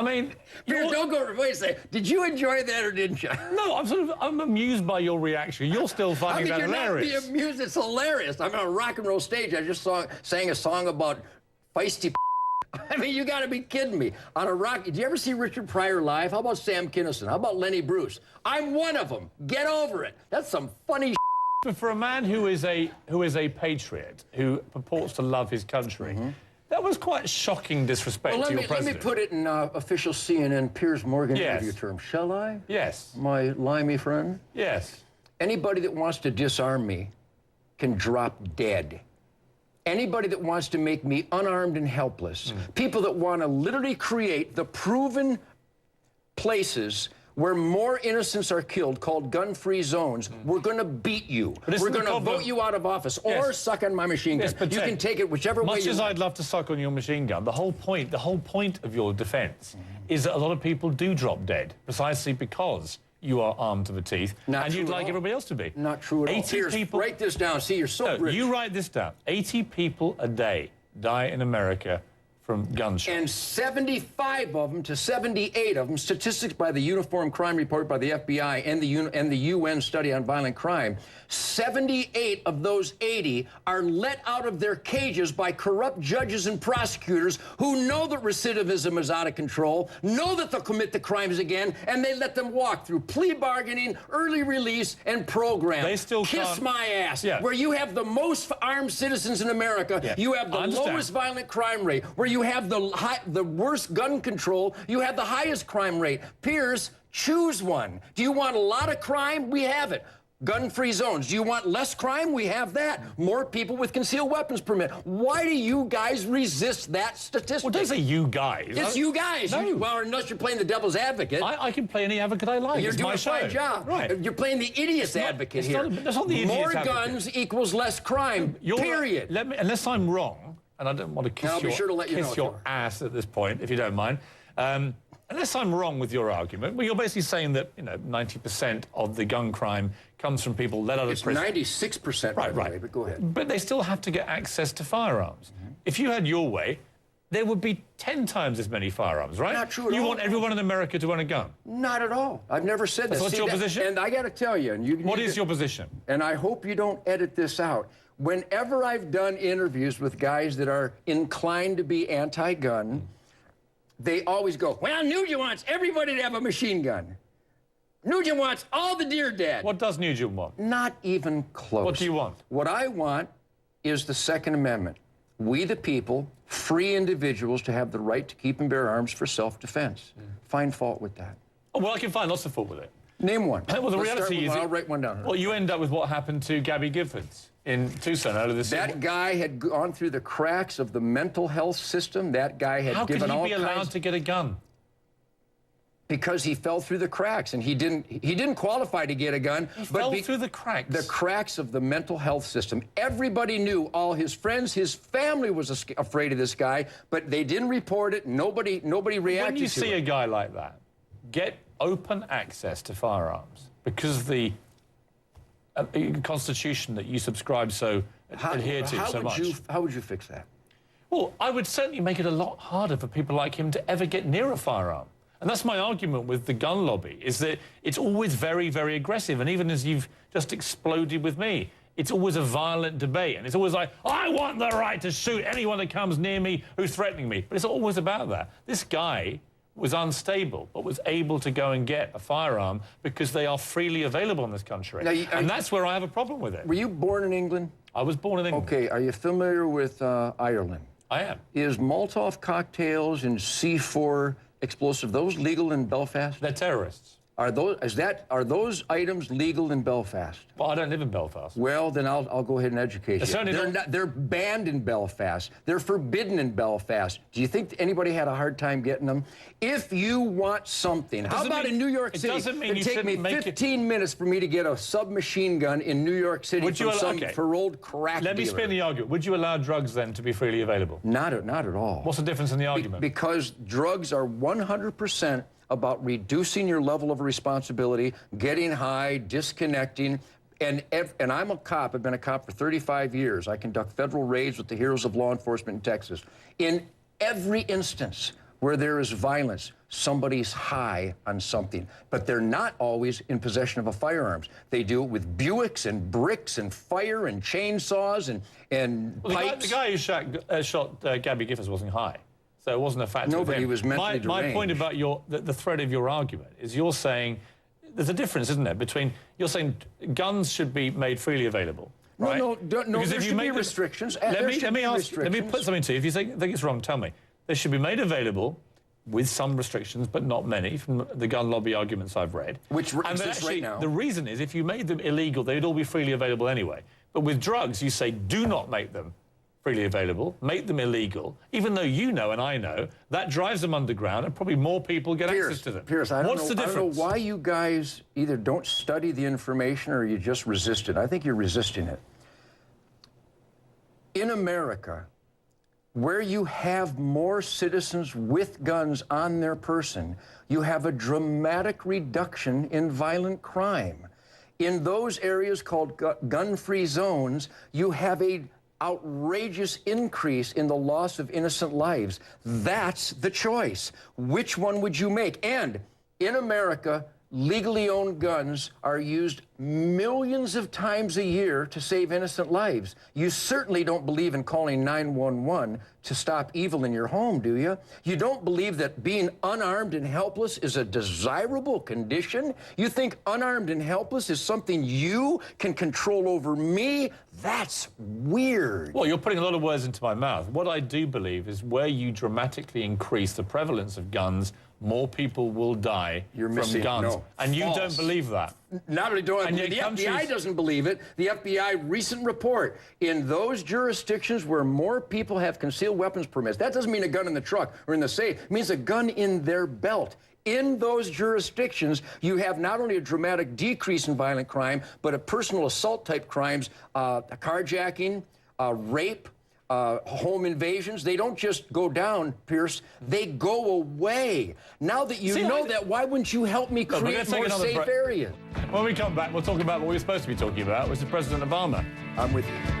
mean... Piers, don't go away and say, did you enjoy that or didn't you? No, I'm amused by your reaction. You're still finding that hilarious. You're not being amused. It's hilarious. I'm on a rock and roll stage. I just sang a song about feisty I mean, you got to be kidding me. On a rock, did you ever see Richard Pryor live? How about Sam Kinison? How about Lenny Bruce? I'm one of them. Get over it. That's some funny But for a man who is a patriot, who purports to love his country, that was quite shocking disrespect to your president. Let me put it in official CNN Piers Morgan Yes. interview terms. Shall I? Yes. My limey friend? Yes. Anybody that wants to disarm me can drop dead. Anybody that wants to make me unarmed and helpless, people that want to literally create the proven places where more innocents are killed, called gun-free zones, we're going to beat you. We're going to vote you out of office or suck on my machine gun. You can take it whichever way you want. Much as I'd love to suck on your machine gun, the whole point of your defense is that a lot of people do drop dead precisely because you are armed to the teeth, and you'd like everybody else to be. Not true at all. 80 people... Write this down. See, you're so rich. You write this down. 80 people a day die in America from gunshots. And 75 of them to 78 of them, statistics by the Uniform Crime Report by the FBI and the UN Study on Violent Crime, 78 of those 80 are let out of their cages by corrupt judges and prosecutors who know that recidivism is out of control, know that they'll commit the crimes again, and they let them walk through plea bargaining, early release, and program. They still Kiss my ass. Yeah. Where you have the most armed citizens in America, you have the lowest violent crime rate, where you have the worst gun control, you have the highest crime rate. Piers, choose one. Do you want a lot of crime? We have it. Gun-free zones. Do you want less crime? We have that. More people with concealed weapons permit. Why do you guys resist that statistic? Well, don't say you guys. It's you guys. No. Well, unless you're playing the devil's advocate. I can play any advocate I like. You're it's doing my a fine show. job. Right. You're playing the idiot's advocate here. That's not the idiot's More advocate. guns equals less crime, period. Unless I'm wrong, and I don't want to kiss your ass at this point, if you don't mind. Unless I'm wrong with your argument, well, you're basically saying that 90% of the gun crime comes from people let out of prison. It's 96%, by the way, but go ahead. But they still have to get access to firearms. If you had your way, there would be 10 times as many firearms, right? Not true at all. You want everyone in America to own a gun? Not at all. I've never said that. What's your position? And I got to tell you, what is your position? And I hope you don't edit this out. Whenever I've done interviews with guys that are inclined to be anti-gun, they always go, well, Nugent wants everybody to have a machine gun. Nugent wants all the deer dead. What does Nugent want? Not even close. What do you want? What I want is the Second Amendment. We the people, free individuals to have the right to keep and bear arms for self-defense. Find fault with that. Oh, well, I can find lots of fault with it. Name one. Well, the reality is... I'll write one down. Well, you end up with what happened to Gabby Giffords in Tucson earlier this year. That guy had gone through the cracks of the mental health system. That guy had given all kinds... How could he be allowed to get a gun? Because he fell through the cracks, and he didn't qualify to get a gun. He fell through the cracks. The cracks of the mental health system. Everybody knew, all his friends, his family was afraid of this guy, but they didn't report it. Nobody reacted to it. When you see a guy like that, get open access to firearms, because the Constitution that you subscribe adhere to so much. How would you fix that? Well, I would certainly make it a lot harder for people like him to ever get near a firearm. And that's my argument with the gun lobby, is that it's always very, very aggressive. And even as you've just exploded with me, it's always a violent debate. And it's always like, I want the right to shoot anyone that comes near me who's threatening me. But it's always about that. This guy was unstable, but was able to go and get a firearm because they are freely available in this country. Now, and that's where I have a problem with it. Were you born in England? I was born in England. Okay, are you familiar with Ireland? I am. Is Molotov cocktails and C4 explosive, those legal in Belfast? They're terrorists. Are those items legal in Belfast? Well, I don't live in Belfast. Well, then I'll go ahead and educate you. They're banned in Belfast. They're forbidden in Belfast. Do you think anybody had a hard time getting them? If you want something, how about in New York City? It doesn't mean It'd take me 15 minutes for me to get a submachine gun in New York City from some paroled crack dealer. Let me spin the argument. Would you allow drugs then to be freely available? Not at all. What's the difference in the argument? Because drugs are 100% about reducing your level of responsibility, getting high, disconnecting. And I'm a cop. I've been a cop for 35 years. I conduct federal raids with the heroes of law enforcement in Texas. In every instance, where there is violence, somebody's high on something, but they're not always in possession of a firearms. They do it with Buicks and bricks and fire and chainsaws and pipes. The guy who shot Gabby Giffords wasn't high, so it wasn't a factor. Nobody was mentally my deranged. point about the thread of your argument is you're saying there's a difference, isn't there, between you're saying guns should be made freely available. Right? No, there should be restrictions. Let me put something to you. If you think it's wrong, tell me. They should be made available with some restrictions, but not many, from the gun lobby arguments I've read. Which exists right now. The reason is, if you made them illegal, they'd all be freely available anyway. But with drugs, you say, do not make them freely available, make them illegal, even though you know and I know that drives them underground and probably more people get access to them. Piers, I What's the difference? I don't know why you guys either don't study the information or you just resist it. I think you're resisting it. In America, where you have more citizens with guns on their person, you have a dramatic reduction in violent crime. In those areas called gun-free zones, you have an outrageous increase in the loss of innocent lives. That's the choice. Which one would you make? And in America, legally owned guns are used millions of times a year to save innocent lives. You certainly don't believe in calling 911 to stop evil in your home, do you? You don't believe that being unarmed and helpless is a desirable condition? You think unarmed and helpless is something you can control over me? That's weird. Well, you're putting a lot of words into my mouth. What I do believe is where you dramatically increase the prevalence of guns, more people will die from guns. No, and you false. don't believe that. Not only don't I believe, the countries... FBI doesn't believe it. The FBI recent report, in those jurisdictions where more people have concealed weapons permits, that doesn't mean a gun in the truck or in the safe. It means a gun in their belt. In those jurisdictions, you have not only a dramatic decrease in violent crime, but a personal assault type crimes, carjacking, rape, home invasions. They don't just go down, Pierce. They go away. Now that you know that, why wouldn't you help me create more safe areas? When we come back, we'll talk about what we're supposed to be talking about, which is President Obama. I'm with you.